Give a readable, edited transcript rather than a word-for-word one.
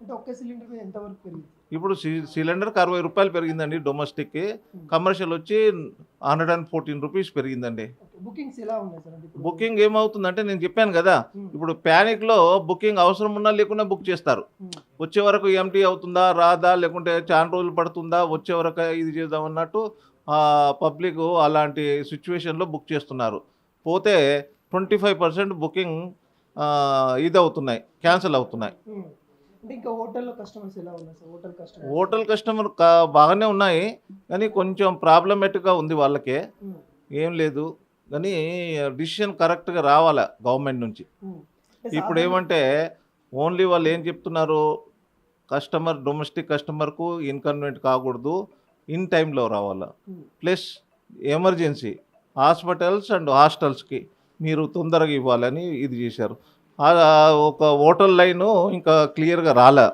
అంటే ఒక్క సిలిండర్ మీద ఎంత వరకు పెరిగింది? ఇప్పుడు సిలిండర్కి 60 రూపాయలు పెరిగిందండి డొమెస్టిక్కి. కమర్షియల్ వచ్చి 114 రూపీస్ పెరిగిందండి. ఓకే. బుకింగ్స్ ఎలా ఉన్నాయి సార్? అంటే ఇప్పుడు బుకింగ్ ఏమవుతుందంటే నేను చెప్పాను కదా, ఇప్పుడు ప్యానిక్లో బుకింగ్ అవసరం ఉన్నా లేకున్నా బుక్ చేస్తారు. వచ్చే వరకు ఎంటీ అవుతుందా రాదా, లేకుంటే చాలా రోజులు పడుతుందా, వచ్చే వరకు ఇది చేద్దాం అన్నట్టు పబ్లిక్ అలాంటి సిచ్యువేషన్లో బుక్ చేస్తున్నారు. పోతే 25% బుకింగ్ ఇది అవుతున్నాయి, క్యాన్సిల్ అవుతున్నాయి. అంటే ఇంకా హోటల్లో కస్టమర్స్ ఎలా ఉన్నారు సార్? హోటల్ కస్టమర్ బాగానే ఉన్నాయి, కానీ కొంచెం ప్రాబ్లమేటిక్గా ఉంది వాళ్ళకే. ఏం లేదు కానీ డిసిషన్ కరెక్ట్గా రావాలా గవర్నమెంట్ నుంచి. ఇప్పుడు ఏమంటే ఓన్లీ వాళ్ళు ఏం చెప్తున్నారు, డొమెస్టిక్ కస్టమర్కు ఇన్కన్వీనియంట్ కాకూడదు, ఇన్ టైంలో రావాలా. ప్లస్ ఎమర్జెన్సీ హాస్పిటల్స్ అండ్ హాస్టల్స్కి మీరు తొందరగా ఇవ్వాలని ఇది చేశారు. ఒక హోటల్ లైను ఇంకా క్లియర్గా రాలే.